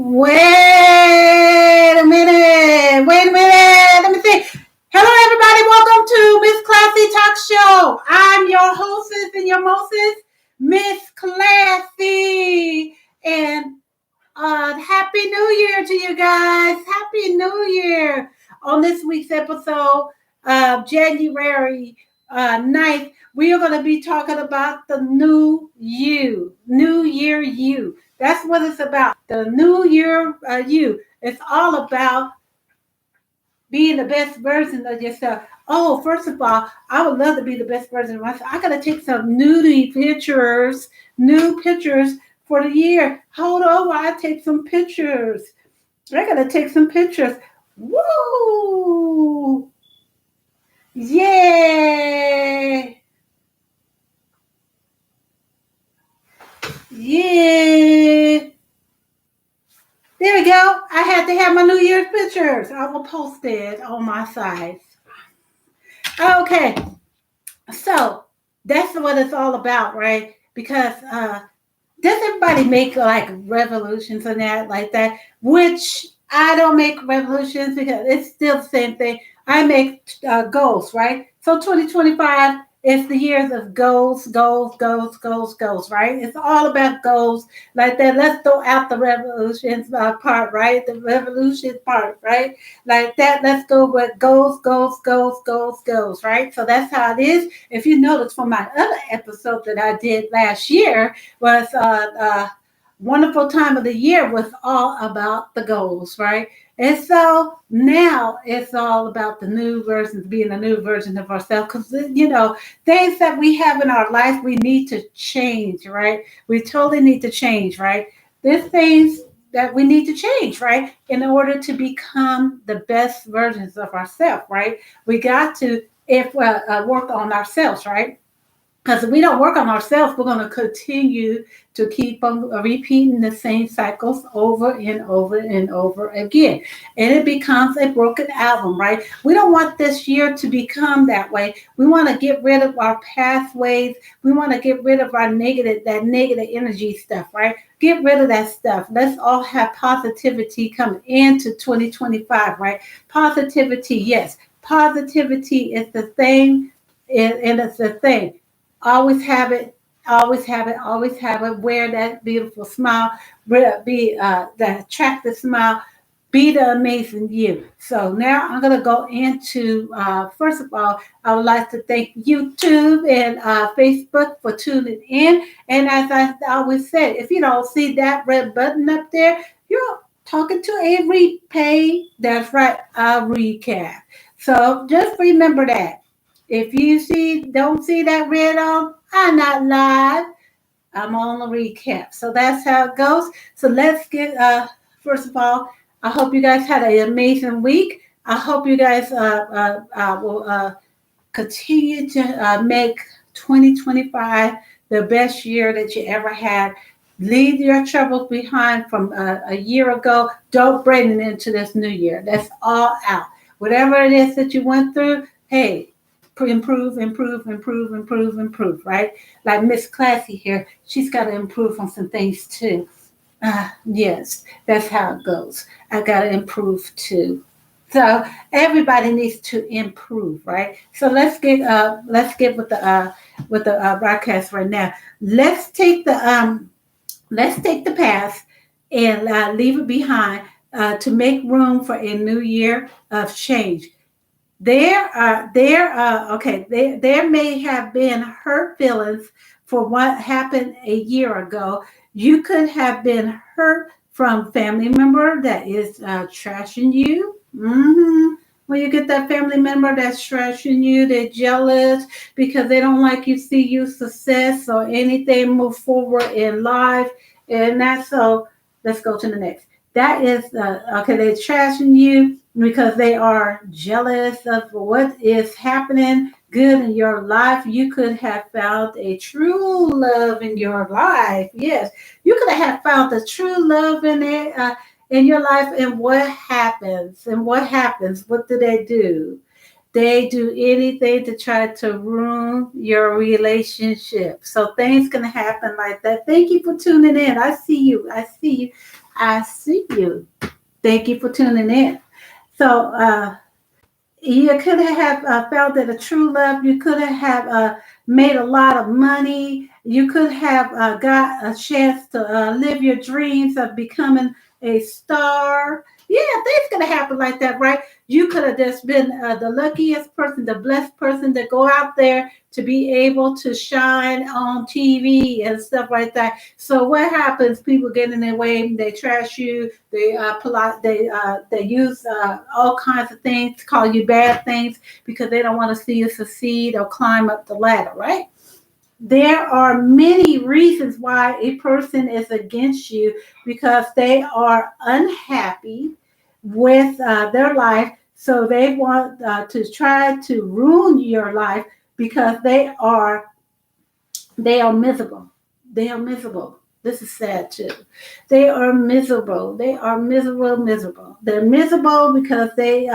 Wait a minute. Wait a minute. Let me see. Hello, everybody. Welcome to Miss Classy Talk Show. I'm your hostess and your mostess, Miss Classy. And Happy New Year to you guys. Happy New Year. On this week's episode of January 9th, we are going to be talking about the new you, New Year you. That's what it's about. The New Year you. It's all about being the best version of yourself. Oh, first of all, I would love to be the best version of myself. I gotta take some new pictures for the year. Hold on while I take some pictures. I gotta take some pictures. Woo! Yay! Yeah! There we go. I had to have my New Year's pictures. I will post it on my site. Okay, so that's what it's all about, right? Because does everybody make like revolutions and that like that? Which I don't make revolutions because it's still the same thing. I make goals, right? So 2025 is the years of goals, right? It's all about goals like that. Let's throw out the revolutions part, right? The revolution part, right? Like that. Let's go with goals, right? So that's how it is. If you notice from my other episode that I did last year, was wonderful time of the year was all about the goals, right? And so now it's all about the new versions, being a new version of ourselves. Because, things that we have in our life, we need to change, right? We totally need to change, right? There's things that we need to change, right? In order to become the best versions of ourselves, right? We got to, if work on ourselves, right? Because if we don't work on ourselves, we're going to continue to keep on repeating the same cycles over and over and over again. And it becomes a broken album, right? We don't want this year to become that way. We want to get rid of our pathways. We want to get rid of that negative energy stuff, right? Get rid of that stuff. Let's all have positivity coming into 2025, right? Positivity, yes. Positivity is the thing, and it's the thing. Always have it, always have it, always have it. Wear that beautiful smile, be that attractive smile, be the amazing you. So now I'm going to go into, first of all, I would like to thank YouTube and Facebook for tuning in. And as I always said, if you don't see that red button up there, you're talking to a replay. That's right, a recap. So just remember that. If you don't see that red on, I'm not live. I'm on the recap. So that's how it goes. So let's get, first of all, I hope you guys had an amazing week. I hope you guys will continue to make 2025 the best year that you ever had. Leave your troubles behind from a year ago. Don't bring it into this new year. That's all out. Whatever it is that you went through, hey, improve, right? Like Miss Classy here, she's got to improve on some things too. Yes, that's how it goes. I got to improve too. So everybody needs to improve, right? So let's get with the broadcast right now. Let's take the past and leave it behind to make room for a new year of change. There may have been hurt feelings for what happened a year ago. You could have been hurt from family member that is trashing you. When you get that family member that's trashing you, they're jealous because they don't like you see you success or anything move forward in life. And that's so. Let's go to the next. That is okay. They're trashing you because they are jealous of what is happening good in your life. You could have found a true love in your life. Yes, you could have found the true love in it in your life. And what happens? And what happens? What do they do? They do anything to try to ruin your relationship. So things can happen like that. Thank you for tuning in. I see you. I see you. I see you. Thank you for tuning in. So you could have felt that a true love. You could have made a lot of money. You could have got a chance to live your dreams of becoming a star. Yeah, things gonna happen like that, right? You could have just been the luckiest person, the blessed person to go out there to be able to shine on TV and stuff like that. So what happens? People get in their way. They trash you. They they use all kinds of things to call you bad things because they don't want to see you succeed or climb up the ladder, right? There are many reasons why a person is against you because they are unhappy with their life. So they want to try to ruin your life because they are miserable. They are miserable. This is sad too. They are miserable. They are miserable, miserable. They're miserable because they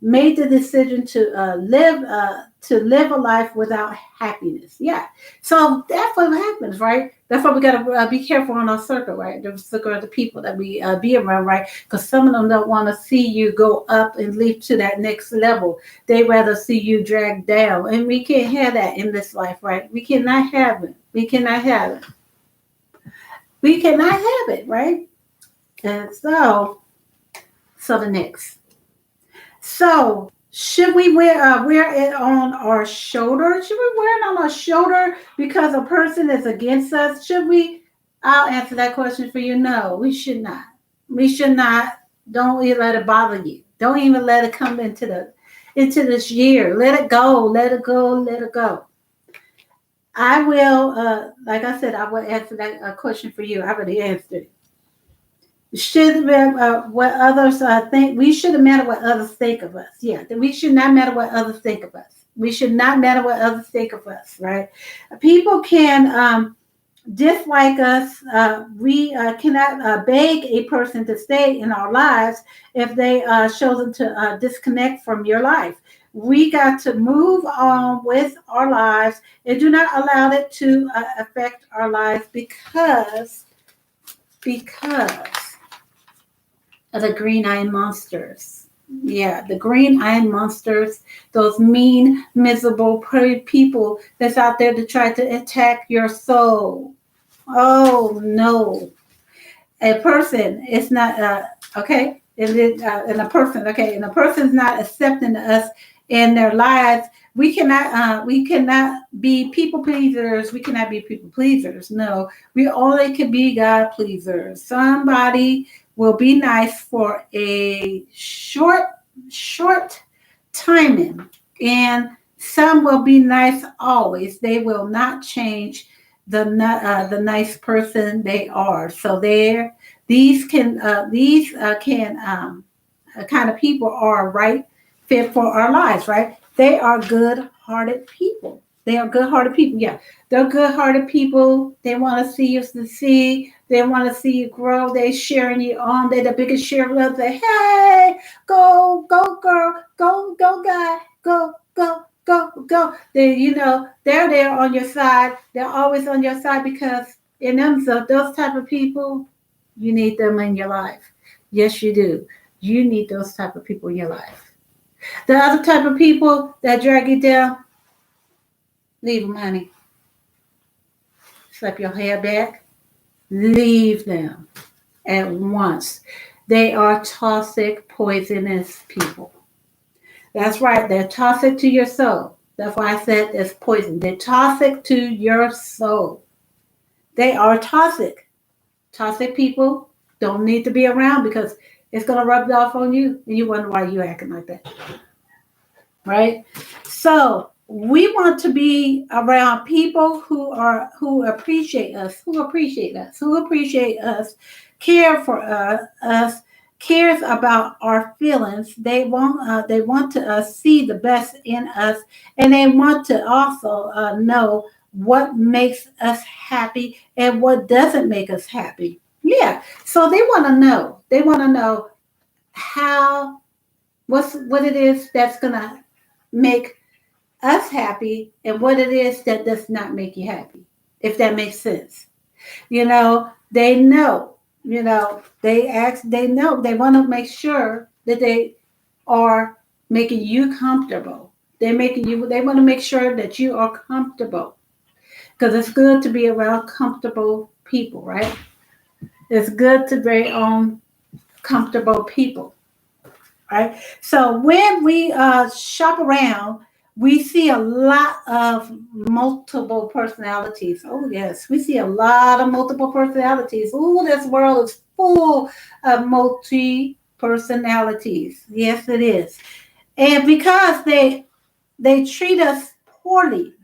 made the decision to live a life without happiness. Yeah. So that's what happens, right? That's why we got to be careful on our circle, right? The circle of the people that we be around, right? Because some of them don't want to see you go up and leap to that next level. They rather see you dragged down. And we can't have that in this life, right? We cannot have it. We cannot have it. We cannot have it, right? And so the next. So should we wear it on our shoulder? Should we wear it on our shoulder because a person is against us? Should we? I'll answer that question for you. No, we should not. We should not. Don't even let it bother you. Don't even let it come into this year. Let it go. Let it go. Let it go. I will. Like I said, I will answer that question for you. I already answered it. Should what others think? We shouldn't matter what others think of us. Yeah, we should not matter what others think of us. We should not matter what others think of us. Right? People can dislike us. We cannot beg a person to stay in our lives if they chosen to disconnect from your life. We got to move on with our lives and do not allow it to affect our lives because of the green eye monsters. Yeah, the green eye monsters, those mean, miserable people that's out there to try to attack your soul. Oh no, a person is not okay. And a person, okay, and a person's not accepting us in their lives. We cannot be people pleasers. We cannot be people pleasers. No, we only can be God pleasers. Somebody will be nice for a short timing, and some will be nice always. They will not change the nice person they are. So there, these kind of people are right fit for our lives, right? They are good-hearted people. They are good-hearted people. Yeah, they're good-hearted people. They want to see you succeed. They want to see you grow. They sharing you on. They're the biggest sharer. They, hey, go, girl, go, guy, go. They're there on your side. They're always on your side because in them, so those type of people, you need them in your life. Yes, you do. You need those type of people in your life. The other type of people that drag you down, leave them, honey. Slap your hair back. Leave them at once. They are toxic, poisonous people. That's right. They're toxic to your soul. That's why I said it's poison. They're toxic to your soul. They are toxic. Toxic people don't need to be around because it's going to rub off on you and you wonder why you're acting like that. Right? So we want to be around people who appreciate us, care for us, cares about our feelings. They want to see the best in us, and they want to also know what makes us happy and what doesn't make us happy. Yeah. So they want to know. They want to know how what it is that's gonna make us happy and what it is that does not make you happy, if that makes sense. They know, they know, they want to make sure that they are making you comfortable. They want to make sure that you are comfortable because it's good to be around comfortable people, right? It's good to be on comfortable people, right? So when we shop around, we see a lot of multiple personalities. Oh yes, we see a lot of multiple personalities. Oh, this world is full of multi personalities. Yes, it is. And because they treat us poorly,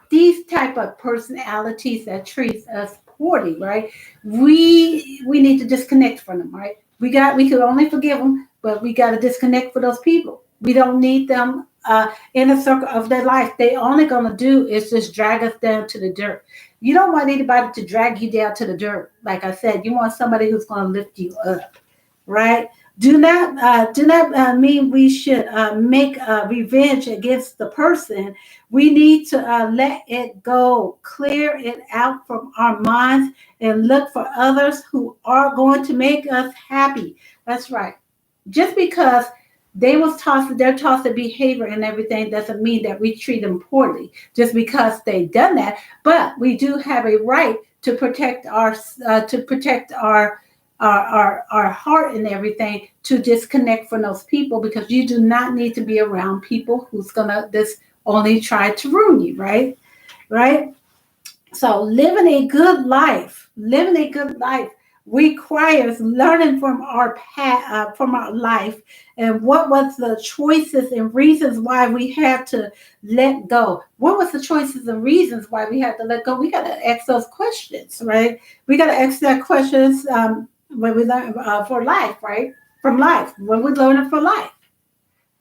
these type of personalities that treat us poorly, right? We need to disconnect from them, right? We could only forgive them, but we got to disconnect for those people. We don't need them in a circle of their life. They only gonna do is just drag us down to the dirt. You don't want anybody to drag you down to the dirt. Like I said, you want somebody who's gonna lift you up, right? Do not mean we should make revenge against the person. We need to let it go, clear it out from our minds, and look for others who are going to make us happy. That's right. Just because they're taught the behavior and everything doesn't mean that we treat them poorly. Just because they done that, but we do have a right to protect our heart and everything, to disconnect from those people, because you do not need to be around people who's gonna this only try to ruin you, right. So living a good life requires learning from our from our life, and what was the choices and reasons why we had to let go. What was the choices and reasons why we had to let go? We got to ask those questions, right? We got to ask that questions when we learn for life, right? From life, when we learn it for life.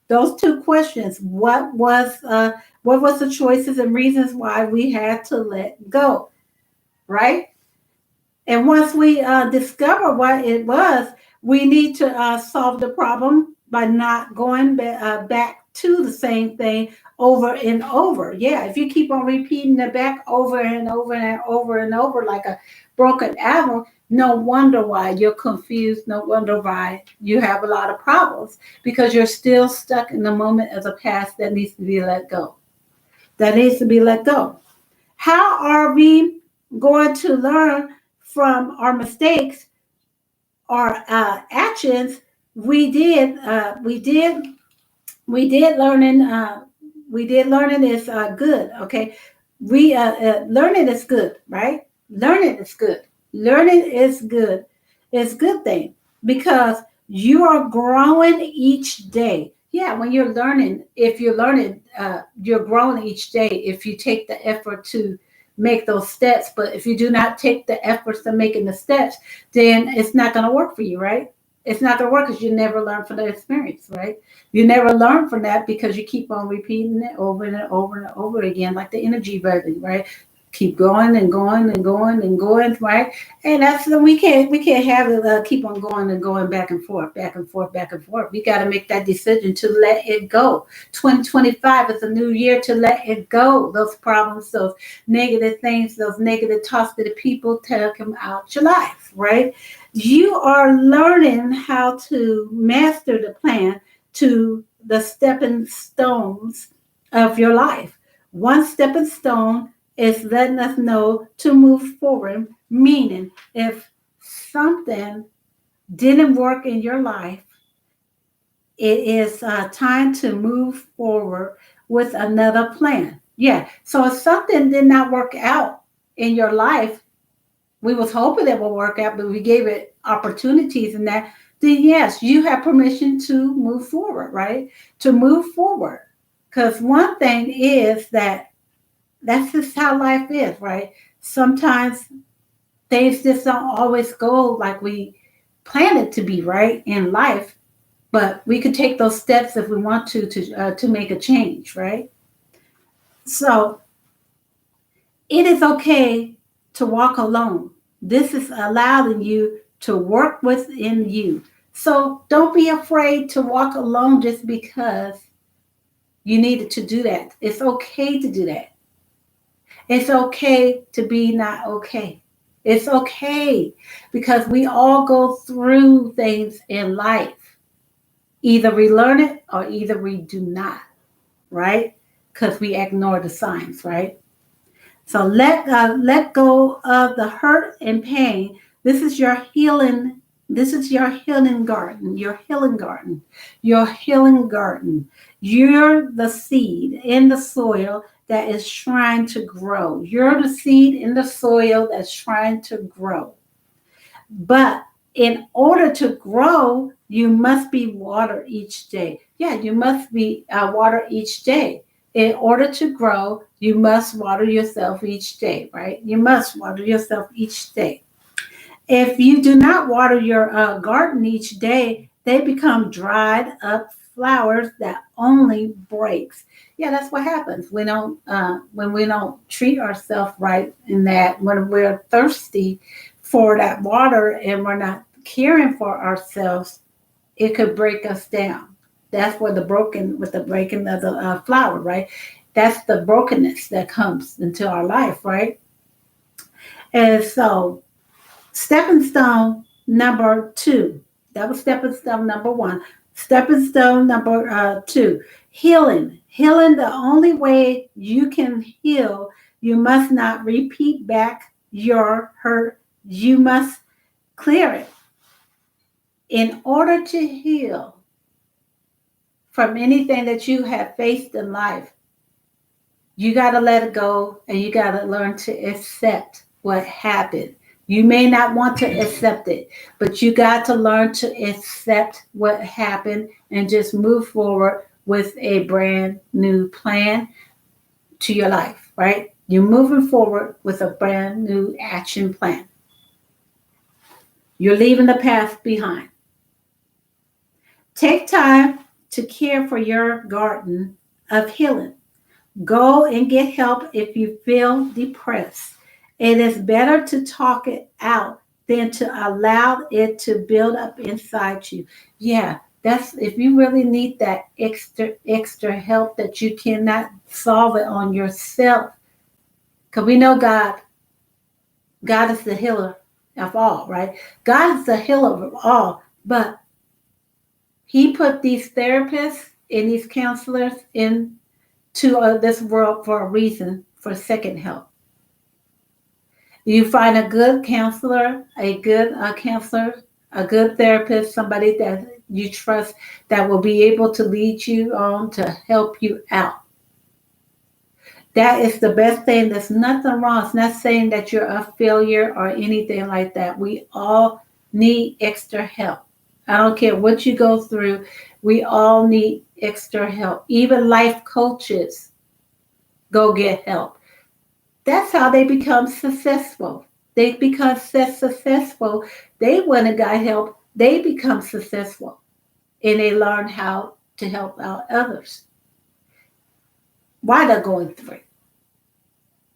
Those two questions: what was the choices and reasons why we had to let go, right? And once we discover what it was, we need to solve the problem by not going back to the same thing over and over. Yeah, if you keep on repeating it back over and over and over and over like a broken album, no wonder why you're confused. No wonder why you have a lot of problems, because you're still stuck in the moment of the past that needs to be let go. That needs to be let go. How are we going to learn from our mistakes, our actions? We did learning. We did learning is good. Okay, we learning is good, right? Learning is good. Learning is good. It's a good thing because you are growing each day. Yeah, when you're learning, if you're learning, you're growing each day if you take the effort to make those steps. But if you do not take the efforts to making the steps, then it's not going to work for you, right? It's not going to work because you never learn from the experience, right? You never learn from that because you keep on repeating it over and over and over again, like the energy burden, right? Keep going and going and going and going, right? And that's we can't have it keep on going and going back and forth, back and forth, back and forth. We got to make that decision to let it go. 2025 is a new year to let it go. Those problems, those negative things, those negative thoughts to the people, take them out your life, right? You are learning how to master the plan to the stepping stones of your life. One stepping stone is letting us know to move forward, meaning if something didn't work in your life, it is time to move forward with another plan. Yeah. So if something did not work out in your life, we was hoping it would work out, but we gave it opportunities and that, then yes, you have permission to move forward, right? To move forward. Because one thing is that's just how life is, right? Sometimes things just don't always go like we plan it to be, right, in life. But we could take those steps if we want to make a change, right? So it is okay to walk alone. This is allowing you to work within you. So don't be afraid to walk alone just because you needed to do that. It's okay to do that. It's okay to be not okay. It's okay because we all go through things in life. Either we learn it or either we do not, right? Because we ignore the signs, right? So let go of the hurt and pain. This is your healing. This is your healing garden. Your healing garden. Your healing garden. You're the seed in the soil that is trying to grow. You're the seed in the soil that's trying to grow. But in order to grow, you must be watered each day. Yeah, you must be watered each day. In order to grow, you must water yourself each day, right? You must water yourself each day. If you do not water your garden each day, they become dried up flowers that only breaks. Yeah, that's what happens. We don't when we don't treat ourselves right in that when we're thirsty for that water and we're not caring for ourselves, it could break us down. That's where the broken with the breaking of the flower, right? That's the brokenness that comes into our life, right? And so stepping stone number two. That was stepping stone number one. Stepping stone number two. Healing. Healing, the only way you can heal, you must not repeat back your hurt. You must clear it. In order to heal from anything that you have faced in life, you got to let it go and you got to learn to accept what happened. You may not want to accept it, but you got to learn to accept what happened and just move forward with a brand new plan to your life, right? You're moving forward with a brand new action plan. You're leaving the past behind. Take time to care for your garden of healing. Go and get help if you feel depressed. It is better to talk it out than to allow it to build up inside you. Yeah, that's if you really need that extra help that you cannot solve it on yourself. Because we know God is the healer of all, right? God is the healer of all, but He put these therapists and these counselors into this world for a reason, for second help. You find a good counselor, a good therapist, somebody that you trust that will be able to lead you on to help you out. That is the best thing. There's nothing wrong. It's not saying that you're a failure or anything like that. We all need extra help. I don't care what you go through. We all need extra help. Even life coaches go get help. That's how they become successful. They become successful. They went and got help. They become successful. And they learn how to help out others while they're going through.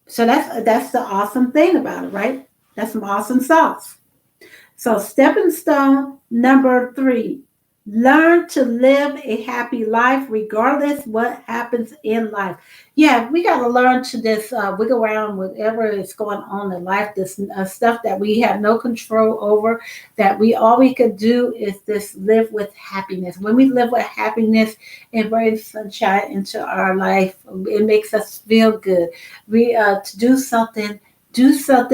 So that's the awesome thing about it, right? That's some awesome sauce. So stepping stone number three, learn to live a happy life regardless what happens in life. Yeah, we got to learn to this wiggle around whatever is going on in life, this stuff that we have no control over, that all we could do is just live with happiness. When we live with happiness, it brings sunshine into our life. It makes us feel good. We to do something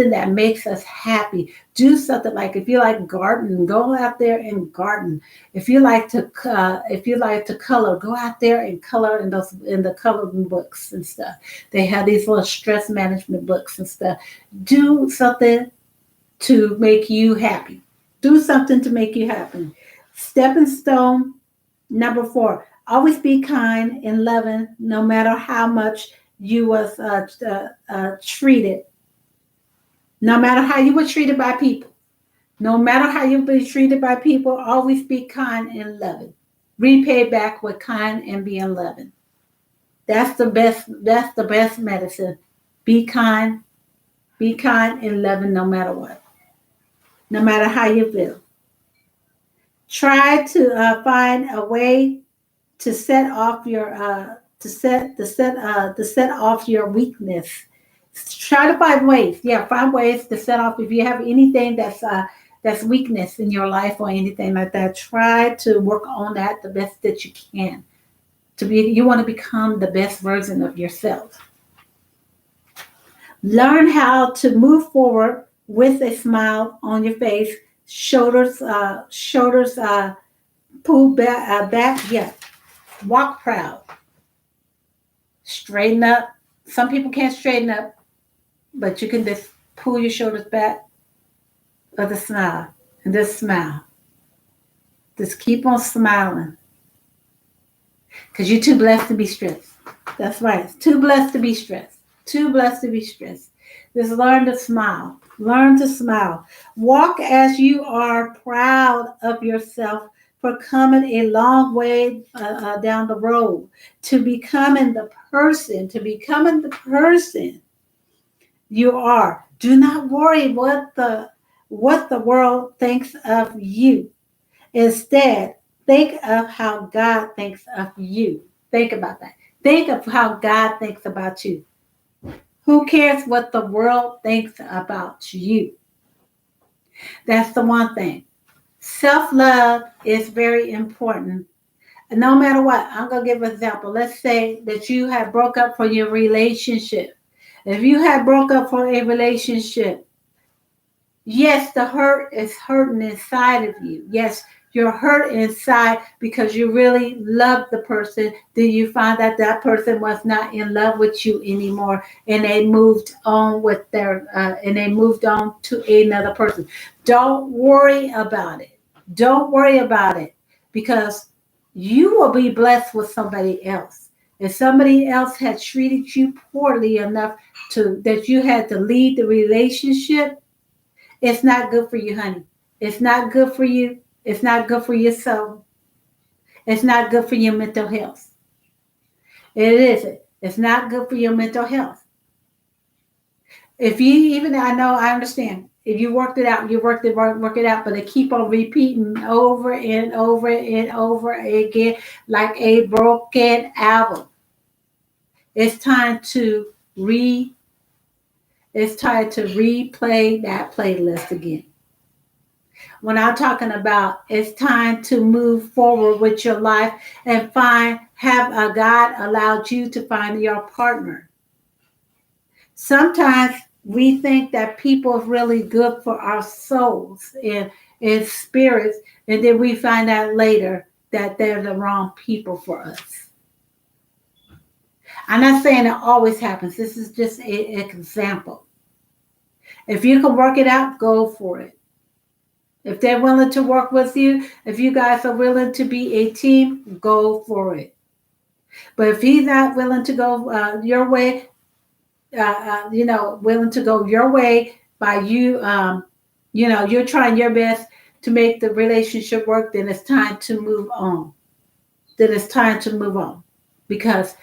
that makes us happy. Do something like if you like garden, go out there and garden. If you like to color, go out there and color in the coloring books and stuff. They have these little stress management books and stuff. Do something to make you happy. Do something to make you happy. Stepping stone number four. Always be kind and loving, no matter how much you was treated. No matter how you were treated by people. No matter how you've been treated by people, always be kind and loving. Repay back with kind and being loving. That's the best medicine. Be kind and loving no matter what. No matter how you feel. Try to find a way to set off your to set off your weakness. Try to find ways. Yeah, find ways to set off if you have anything that's weakness in your life or anything like that. Try to work on that the best that you can. You want to become the best version of yourself. Learn how to move forward with a smile on your face, shoulders pulled back. Yeah, walk proud, straighten up. Some people can't straighten up, but you can just pull your shoulders back with a smile and just smile. Just keep on smiling because you're too blessed to be stressed. That's right. It's too blessed to be stressed. Too blessed to be stressed. Just learn to smile. Learn to smile. Walk as you are proud of yourself for coming a long way down the road to becoming the person you are. Do not worry what the world thinks of you. Instead, think of how God thinks of you. Think about that. Think of how God thinks about you. Who cares what the world thinks about you? That's the one thing. Self love is very important. No matter what, I'm going to give an example. Let's say that you have broke up for your relationship. If you have broke up for a relationship, yes, the hurt is hurting inside of you. Yes, you're hurt inside because you really love the person. Then you find that that person was not in love with you anymore, and they moved on to another person. Don't worry about it. Don't worry about it because you will be blessed with somebody else. If somebody else had treated you poorly enough to that you had to leave the relationship, it's not good for you, honey. It's not good for you. It's not good for your soul. It's not good for your mental health. It isn't. It's not good for your mental health. If you even, I understand. If you worked it out, you work it out, but they keep on repeating over and over and over again like a broken album. It's time to re. It's time to replay that playlist again. When I'm talking about it's time to move forward with your life and have a God allowed you to find your partner. Sometimes we think that people are really good for our souls and spirits, and then we find out later that they're the wrong people for us. I'm not saying it always happens. This is just an example. If you can work it out, go for it. If they're willing to work with you, if you guys are willing to be a team, go for it. But if he's not willing to go your way, willing to go your way by you, you're trying your best to make the relationship work, then it's time to move on. Then it's time to move on because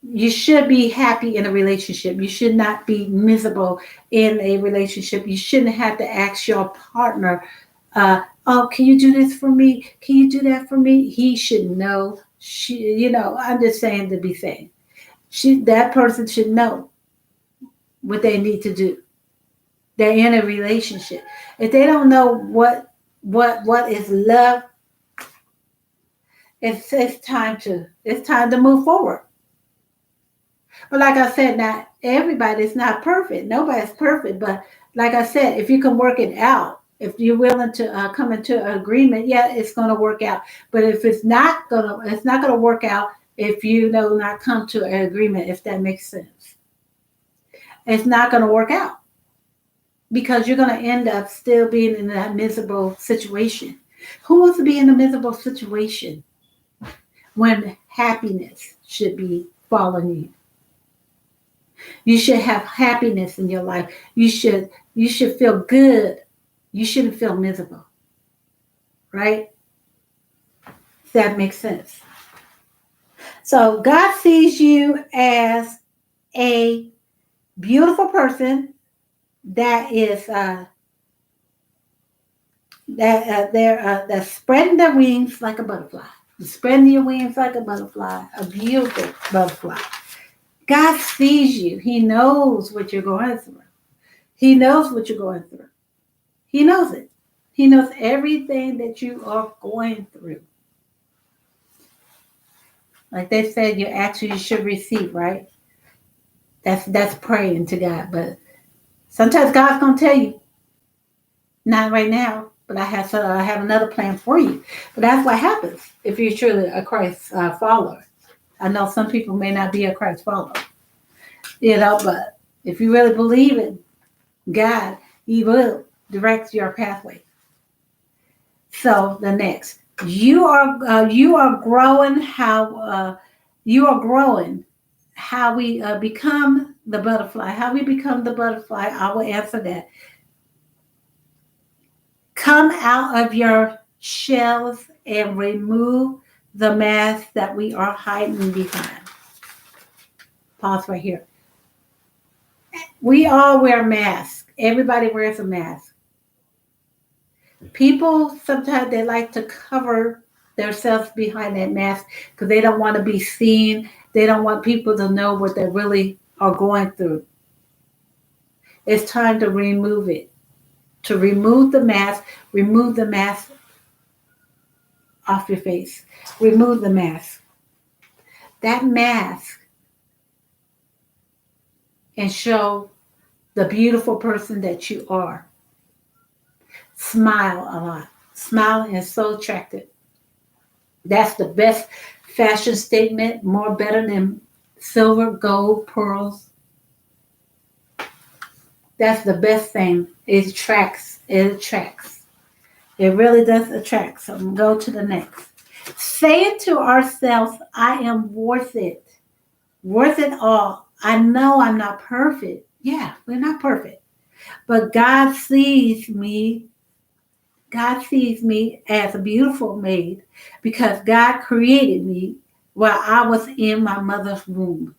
you should be happy in a relationship. You should not be miserable in a relationship. You shouldn't have to ask your partner, oh, can you do this for me? Can you do that for me? He should know. I'm just saying to be saying. That person should know what they need to do. They're in a relationship. If they don't know what is love, it's time to move forward. But like I said, not everybody's not perfect. Nobody's perfect. But like I said, if you can work it out, if you're willing to come into an agreement, yeah, it's going to work out. But if it's not gonna work out if you not come to an agreement. If that makes sense, it's not going to work out because you're going to end up still being in that miserable situation. Who wants to be in a miserable situation when happiness should be following you? You should have happiness in your life. You should feel good. You shouldn't feel miserable. Right? Does that make sense? So God sees you as a beautiful person that is They're spreading their wings like a butterfly. Spreading your wings like a butterfly, a beautiful butterfly. God sees you. He knows what you're going through. He knows what you're going through. He knows it. He knows everything that you are going through. Like they said, you actually should receive, right? That's praying to God. But sometimes God's gonna tell you, not right now, but I have another plan for you. But that's what happens if you're truly a Christ follower. I know some people may not be a Christ follower, but if you really believe in God, He will direct your pathway. So the next, you are growing how we become the butterfly. How we become the butterfly, I will answer that. Come out of your shells and remove the mask that we are hiding behind. Pause right here. We all wear masks. Everybody wears a mask. People sometimes they like to cover themselves behind that mask because they don't want to be seen. They don't want people to know what they really are going through. It's time to remove it. To remove the mask off your face. Remove the mask. That mask and show the beautiful person that you are. Smile a lot. Smiling is so attractive. That's the best fashion statement, more better than silver, gold, pearls. That's the best thing. It attracts. It attracts. It really does attract. So go to the next. Say it to ourselves, I am worth it. Worth it all. I know I'm not perfect. Yeah, we're not perfect. But God sees me. God sees me as a beautiful maid because God created me while I was in my mother's womb.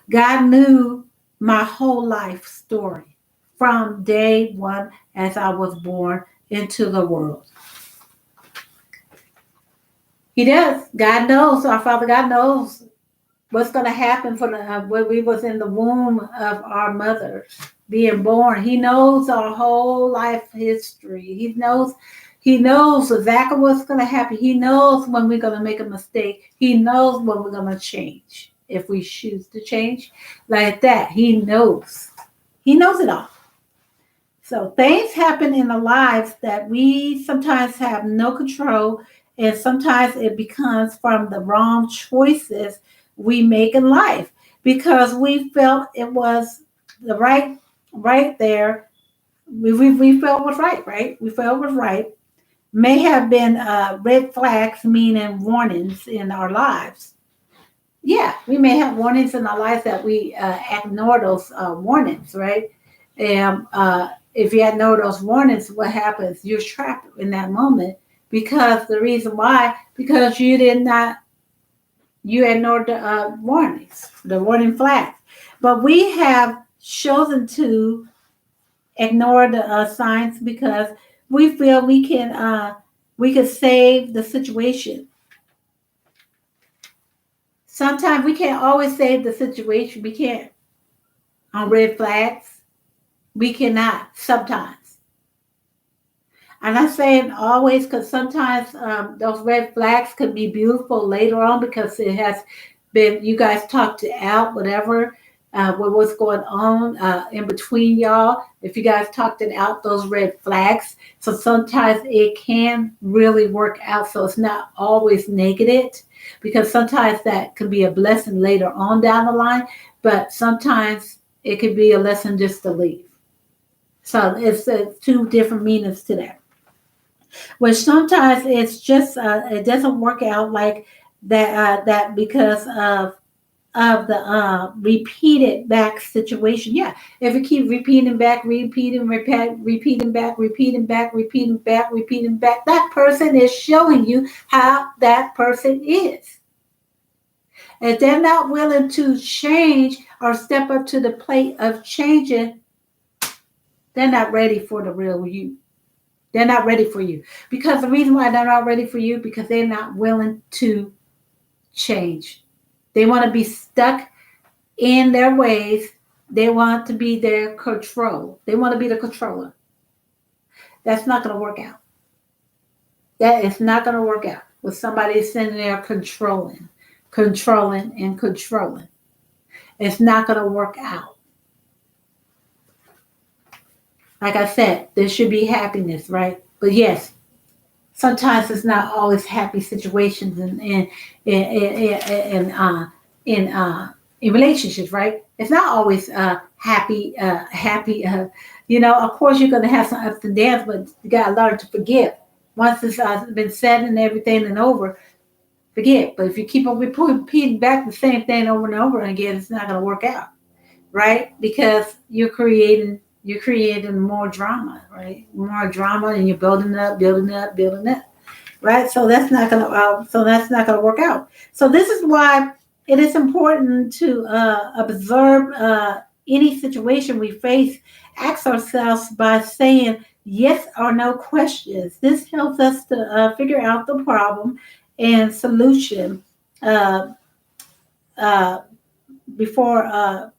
God knew my whole life story from day one as I was born into the world. He does. God knows. Our Father God knows what's going to happen when we was in the womb of our mother being born. He knows our whole life history. He knows exactly what's going to happen. He knows when we're going to make a mistake. He knows when we're going to change. If we choose to change like that, he knows. He knows it all. So things happen in our lives that we sometimes have no control, and sometimes it becomes from the wrong choices we make in life because we felt it was the right there. We felt it was right? We felt it was right. May have been red flags, meaning warnings in our lives. Yeah, we may have warnings in our lives that we ignore those warnings, right? And if you ignore those warnings, what happens? You're trapped in that moment because the reason why, because you ignored the warnings, the warning flags. But we have chosen to ignore the signs because we feel we can save the situation. Sometimes we can't always save the situation. We can't on red flags. We cannot sometimes. I'm not saying always because sometimes those red flags could be beautiful later on because it has been, you guys talked it out, whatever, what was going on in between y'all. If you guys talked it out, those red flags. So sometimes it can really work out. So it's not always negative because sometimes that could be a blessing later on down the line. But sometimes it could be a lesson just to leave. So it's two different meanings to that. Which sometimes it's just it doesn't work out like that because of the repeated back situation. Yeah, if you keep repeating back, repeating back, repeating back, that person is showing you how that person is. If they're not willing to change or step up to the plate of changing, they're not ready for the real you. They're not ready for you. Because the reason why they're not ready for you, because they're not willing to change. They want to be stuck in their ways. They want to be their control. They want to be the controller. That's not going to work out. That is not going to work out with somebody sitting there controlling, controlling, and controlling. It's not going to work out. Like I said, there should be happiness, right? But yes, sometimes it's not always happy situations in relationships, right? It's not always happy. Of course you're gonna have some ups and downs, but you gotta learn to forgive. Once it's been said and everything and over, forget. But if you keep on repeating back the same thing over and over again, it's not gonna work out, right? Because you're creating more drama, right? More drama, and you're building up, right? So that's not gonna work out. So this is why it is important to observe any situation we face. Ask ourselves by saying yes or no questions. This helps us to figure out the problem and solution uh, uh, before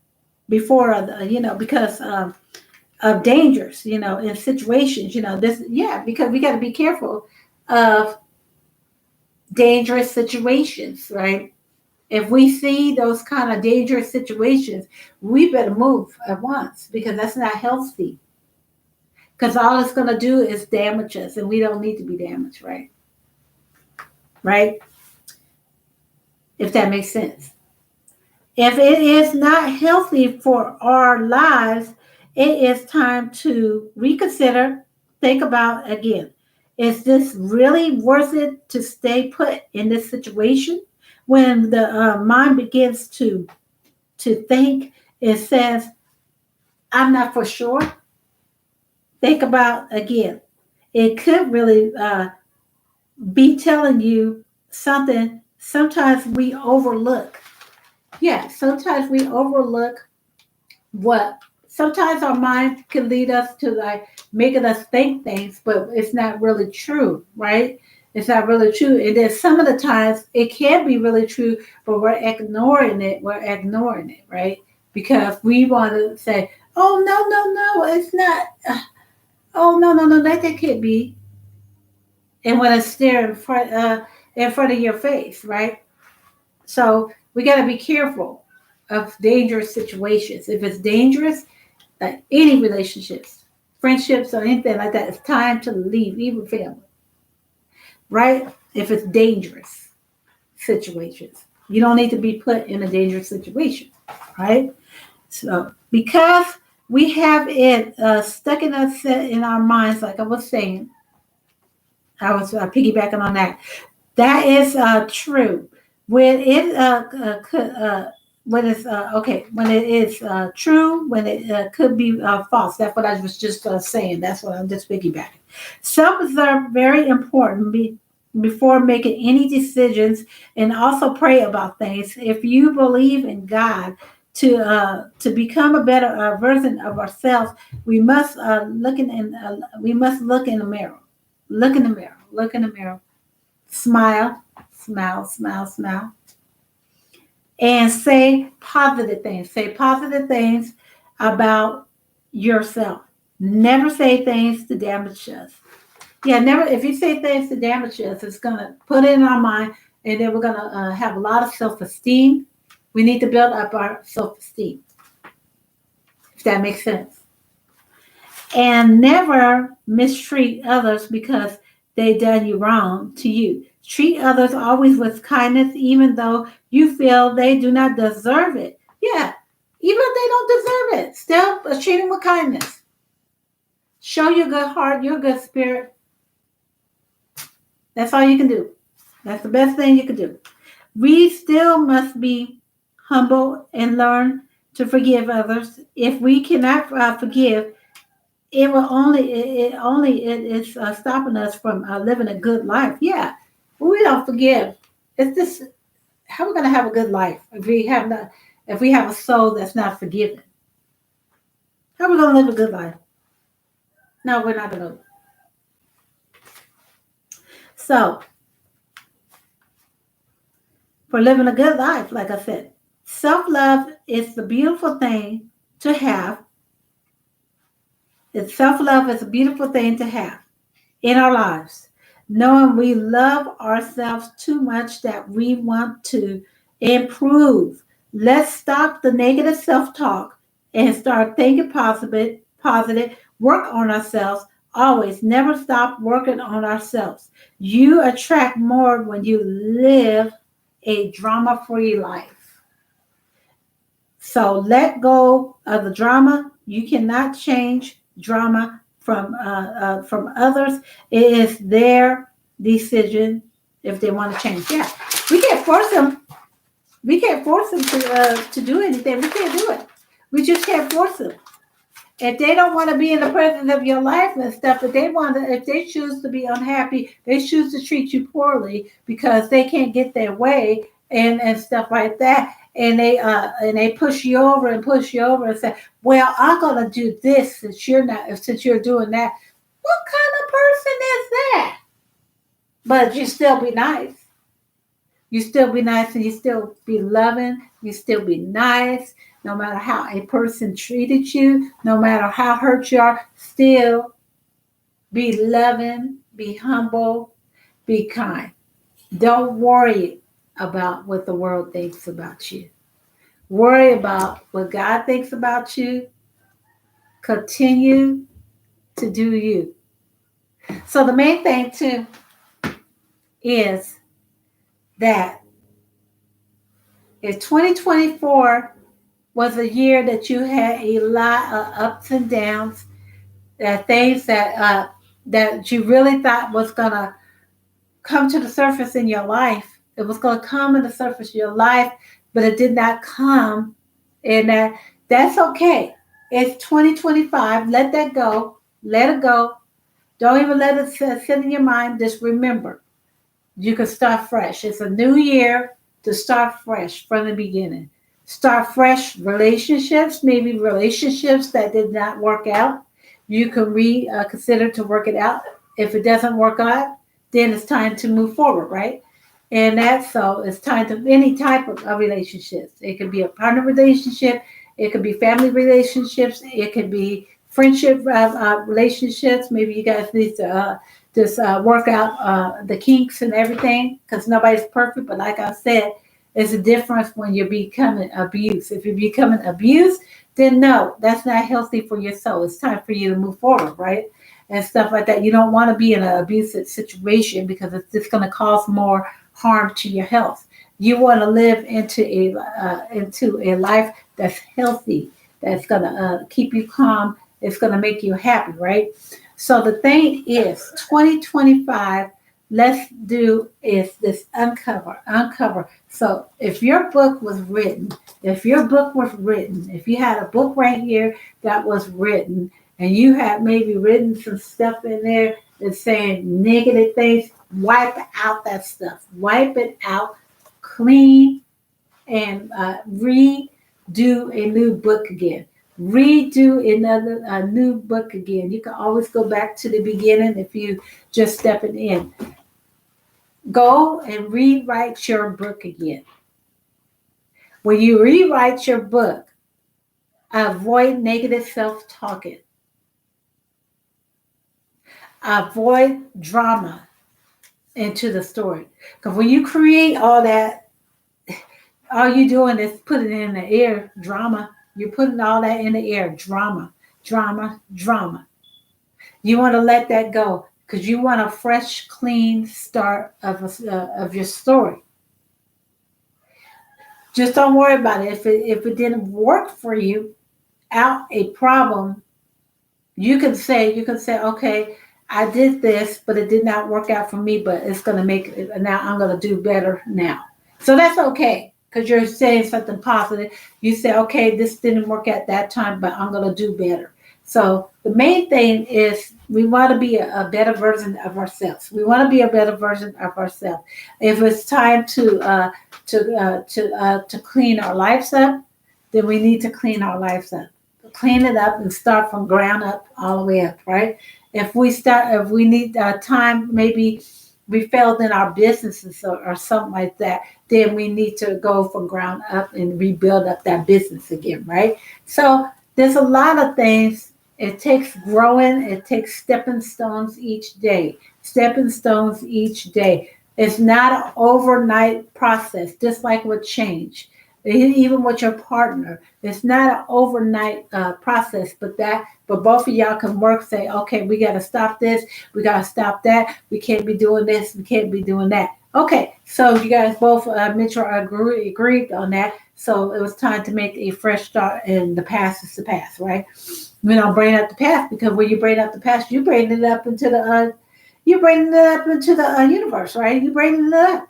because of dangers, in situations, because we got to be careful of dangerous situations, right? If we see those kind of dangerous situations, we better move at once because that's not healthy. Because all it's going to do is damage us, and we don't need to be damaged, right? Right? If that makes sense. If it is not healthy for our lives, it is time to reconsider, think about again. Is this really worth it to stay put in this situation? When the mind begins to think, it says, I'm not for sure. Think about again. It could really be telling you something. Sometimes we overlook. Yeah, sometimes we overlook what sometimes our mind can lead us to, like, making us think things, but it's not really true, right? It's not really true. And then some of the times it can be really true, but we're ignoring it. Right? Because we want to say, oh, no, it's not. Oh, no, that can't be. And when it's there in front of your face, right? So we got to be careful of dangerous situations. If it's dangerous, like any relationships, friendships, or anything like that, it's time to leave, even family, right? If it's dangerous situations, you don't need to be put in a dangerous situation, right? So because we have it stuck in us in our minds, like I was saying, I was piggybacking on that. That is true. When it could, when it's okay, when it is true, when it could be false. That's what I was just saying. That's what I'm just piggybacking. Self are very important before making any decisions, and also pray about things. If you believe in God to become a better version of ourselves, we must we must look in the mirror. Look in the mirror. Look in the mirror. Smile, smile, smile, smile, and say positive things. Say positive things about yourself. Never say things to damage us. Yeah, never. If you say things to damage us, it's gonna put it in our mind, and then we're gonna have a lot of self-esteem. We need to build up our self-esteem, if that makes sense. And never mistreat others because they done you wrong to you. Treat others always with kindness, even though you feel they do not deserve it. Yeah, even if they don't deserve it, still treat them with kindness. Show your good heart, your good spirit. That's all you can do. That's the best thing you can do. We still must be humble and learn to forgive others. If we cannot forgive, it will only it's stopping us from living a good life. Yeah, but we don't forgive. It's just how we're going to have a good life if we have a soul that's not forgiven. How are we going to live a good life? No, we're not going to. So, for living a good life, like I said, self-love is the beautiful thing to have. Self-love is a beautiful thing to have in our lives. Knowing we love ourselves too much that we want to improve. Let's stop the negative self-talk and start thinking positive, work on ourselves. Always never stop working on ourselves. You attract more when you live a drama-free life. So let go of the drama. You cannot change drama from others. It is their decision if they want to change. Yeah, we can't force them. We can't force them to do anything. We can't do it. We just can't force them. If they don't want to be in the presence of your life and stuff, if they choose to be unhappy, they choose to treat you poorly because they can't get their way and stuff like that. And they push you over and say, "Well, I'm gonna do this since you're doing that." What kind of person is that? But you still be nice. You still be nice and you still be loving. You still be nice. No matter how a person treated you, no matter how hurt you are, still be loving, be humble, be kind. Don't worry about what the world thinks about you. Worry about what God thinks about you. Continue to do you. So the main thing too is that if 2024 was a year that you had a lot of ups and downs, things that you really thought was gonna come to the surface in your life. It was gonna come to the surface of your life, but it did not come, and that's okay. It's 2025. Let that go. Let it go. Don't even let it sit in your mind. Just remember, you can start fresh. It's a new year to start fresh from the beginning. Start fresh relationships, maybe relationships that did not work out. You can reconsider to work it out. If it doesn't work out, then it's time to move forward, right? And that's so it's time to any type of relationships. It could be a partner relationship, it could be family relationships, it could be friendship relationships. Maybe you guys need to just work out the kinks and everything because nobody's perfect. But like I said, it's a difference when you're becoming abused. If you're becoming abused, then no, that's not healthy for your soul. It's time for you to move forward, right? And stuff like that. You don't want to be in an abusive situation because it's just going to cause more harm to your health. You want to live into a life that's healthy, that's going to keep you calm. It's going to make you happy, right? So the thing is, 2025, let's do is this uncover. So if your book was written, if you had a book right here that was written, and you had maybe written some stuff in there that's saying negative things, wipe out that stuff. Wipe it out, clean, and redo a new book again. Redo a new book again. You can always go back to the beginning if you just stepping in. Go and rewrite your book again. When you rewrite your book, avoid negative self-talking. Avoid drama into the story. Because when you create all that, all you're doing is putting it in the air, drama. You're putting all that in the air, drama, drama, drama. You want to let that go because you want a fresh, clean start of your story. Just don't worry about it. If it didn't work for you, out a problem, you can say, okay, I did this, but it did not work out for me, but it's going to make it, now I'm going to do better now. So that's okay because you're saying something positive. You say, okay, this didn't work at that time, but I'm going to do better. So the main thing is we want to be a better version of ourselves. We want to be a better version of ourselves. If it's time to clean our lives up, then we need to clean our lives up. Clean it up and start from ground up all the way up, right? If we need time, maybe we failed in our businesses or something like that, then we need to go from ground up and rebuild up that business again, right? So there's a lot of things. It takes growing. It takes stepping stones each day. Stepping stones each day. It's not an overnight process, just like with change. Even with your partner, it's not an overnight process, but both of y'all can work. Say, okay, we got to stop this. We got to stop that. We can't be doing this. We can't be doing that. Okay, so you guys both mutual agreed on that. So it was time to make a fresh start, and the past is the past, right? We don't bring up the past, because when you bring up the past, you bring it up into the universe, right? You bring it up,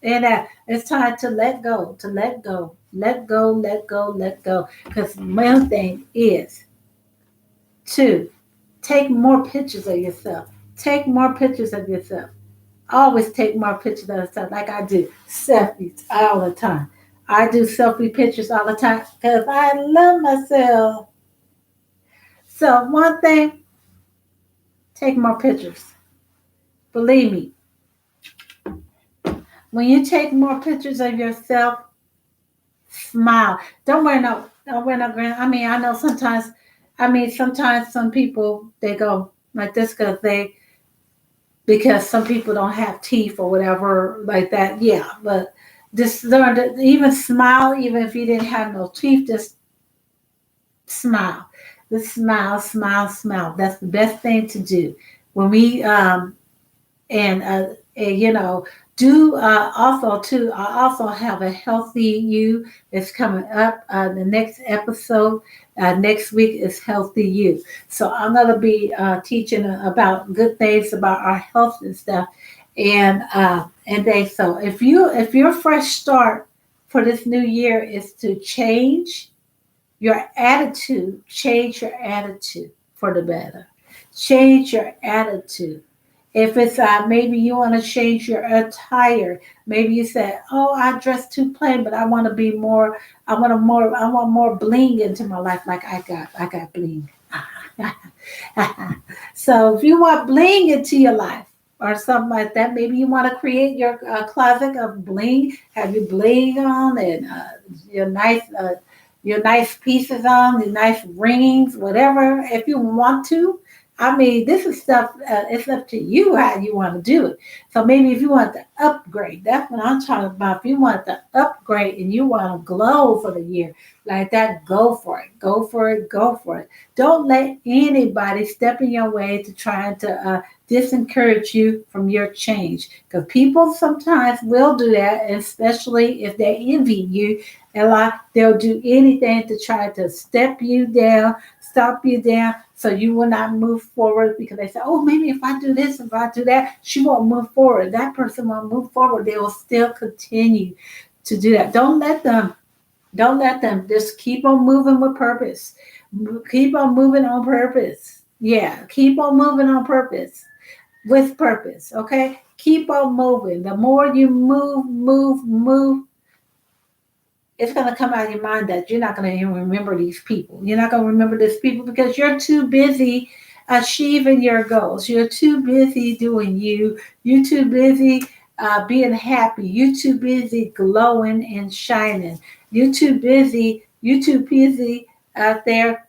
and it's time to let go, let go, let go, let go. Because main thing is to take more pictures of yourself. Take more pictures of yourself. Always take more pictures of yourself, like I do selfies all the time. I do selfie pictures all the time because I love myself. So one thing, take more pictures. Believe me, when you take more pictures of yourself, smile. Don't wear no grin. I mean, I know sometimes, sometimes some people, they go like this because some people don't have teeth or whatever like that. Yeah, but just learn to even smile, even if you didn't have no teeth, just smile. Just smile, smile, smile. That's the best thing to do. When we and do also too, I also have a healthy you that's coming up. The next episode next week is healthy you, so I'm going to be teaching about good things about our health and stuff. And if your fresh start for this new year is to change your attitude for the better. Change your attitude. If it's maybe you want to change your attire, maybe you say, "Oh, I dress too plain, but I want to be more. I want more bling into my life. Like I got bling." So if you want bling into your life or something like that, maybe you want to create your closet of bling. Have your bling on and your nice. Your nice pieces on, your nice rings, whatever, if you want to. This is stuff, it's up to you how you want to do it. So maybe if you want to upgrade, that's what I'm talking about. If you want to upgrade and you want to glow for the year like that, go for it. Go for it. Go for it. Don't let anybody step in your way to try to disencourage you from your change. Because people sometimes will do that, especially if they envy you. They'll do anything to try to step you down, stop you down, so you will not move forward, because they say, oh, maybe if I do this, if I do that, she won't move forward. That person won't move forward. They will still continue to do that. Don't let them. Don't let them. Just keep on moving with purpose. Keep on moving on purpose. Yeah, keep on moving on purpose. With purpose, okay? Keep on moving. The more you move, it's going to come out of your mind that you're not going to even remember these people. You're not going to remember these people because you're too busy achieving your goals. You're too busy doing you. You're too busy being happy. You're too busy glowing and shining. You're too busy out there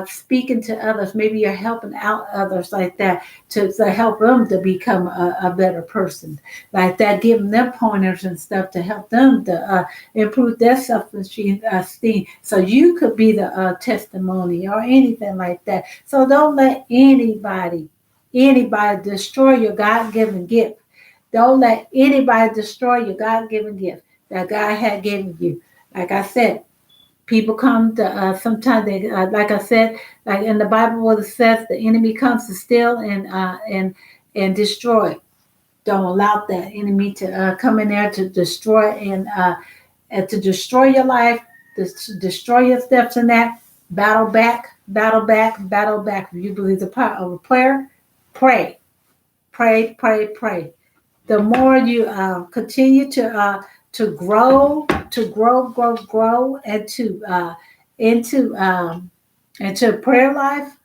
speaking to others. Maybe you're helping out others like that to help them to become a better person like that, giving them pointers and stuff to help them to improve their self-esteem, so you could be the testimony or anything like that. So don't let anybody destroy your God-given gift. Don't let anybody destroy your God-given gift that God had given you. Like I said, people come to sometimes they like I said, like in the Bible where it says the enemy comes to steal and destroy. Don't allow that enemy to come in there to destroy and to destroy your life, to destroy your steps in that. Battle back, battle back, battle back. If you believe the power of a prayer, pray, pray, pray, pray. The more you continue to grow, and to into a prayer life,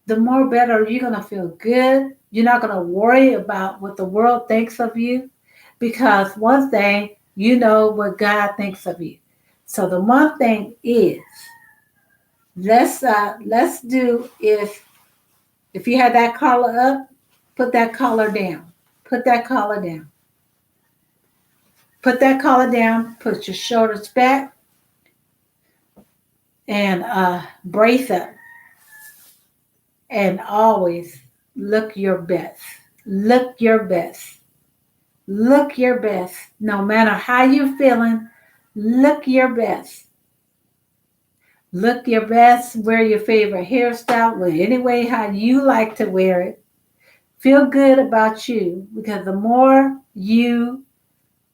the more better you're going to feel good. You're not going to worry about what the world thinks of you because one thing, you know what God thinks of you. So the one thing is, let's do if you had that collar up, put that collar down. Put that collar down. Put that collar down. Put your shoulders back and brace up. And always look your best. Look your best. Look your best. No matter how you're feeling, look your best. Look your best. Wear your favorite hairstyle. Wear any way how you like to wear it. Feel good about you because the more you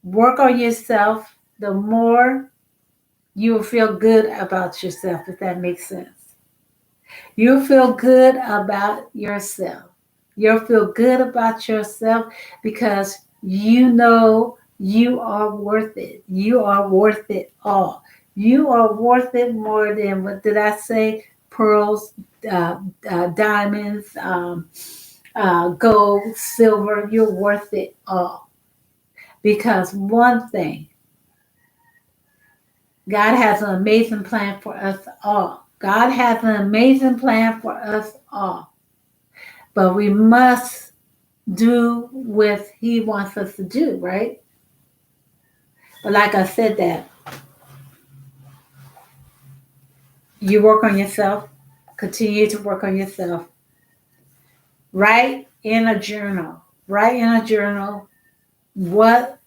work on yourself, the more you will feel good about yourself, if that makes sense. You'll feel good about yourself. You'll feel good about yourself because you know you are worth it. You are worth it all. You are worth it more than, what did I say? Pearls, diamonds, gold, silver. You're worth it all. Because one thing, God has an amazing plan for us all. God has an amazing plan for us all. But we must do what He wants us to do, right? But like I said, that you work on yourself, continue to work on yourself. Write in a journal. Write in a journal what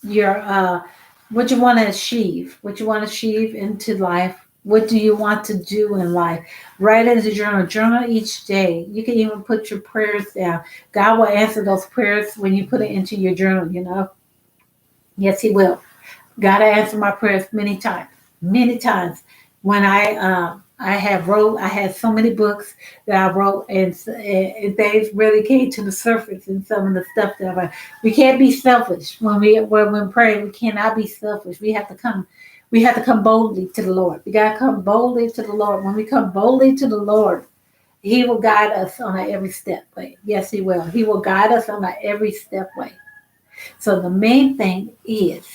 your what you want to achieve, what you want to achieve into life. What do you want to do in life? Write it in a journal. Journal each day. You can even put your prayers down. God will answer those prayers when you put it into your journal, you know. Yes, He will. God answered my prayers many times, many times. When I had so many books that I wrote, and things really came to the surface in some of the stuff that I wrote. We can't be selfish when we pray. We cannot be selfish. We have to come boldly to the Lord. We got to come boldly to the Lord. When we come boldly to the Lord, He will guide us on our every step way. Yes, He will. He will guide us on our every step way. So the main thing is,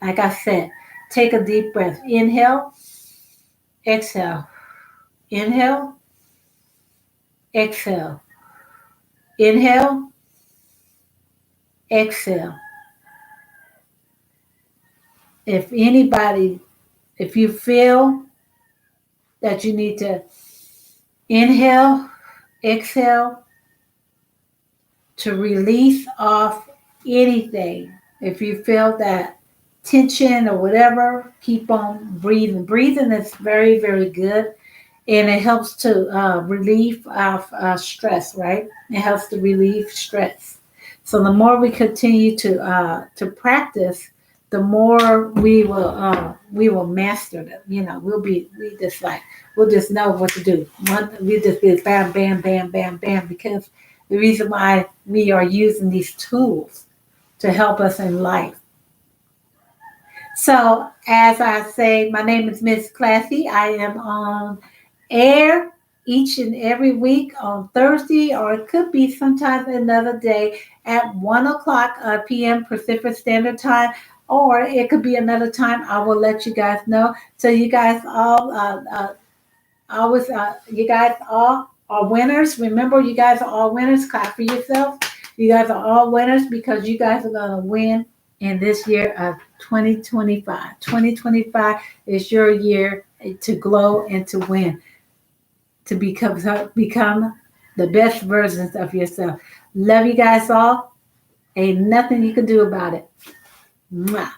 like I said, take a deep breath. Inhale, exhale. Inhale, exhale. Inhale, exhale. If you feel that you need to inhale, exhale to release off anything, if you feel that tension or whatever, keep on breathing. Breathing is very, very good. And it helps to relieve our stress, right? It helps to relieve stress. So the more we continue to practice, the more we will master them. You know, we'll just know what to do. We just be bam, bam, bam, bam, bam. Because the reason why we are using these tools to help us in life. So as I say, my name is Miss Classy. I am on air each and every week on Thursday, or it could be sometimes another day at 1 o'clock p.m. Pacific Standard Time, or it could be another time. I will let you guys know. So you guys all you guys all are winners. Remember, you guys are all winners. Clap for yourself. You guys are all winners because you guys are going to win in this year of 2025. 2025 is your year to glow and to win, to become the best versions of yourself. Love you guys all. Ain't nothing you can do about it. Mwah.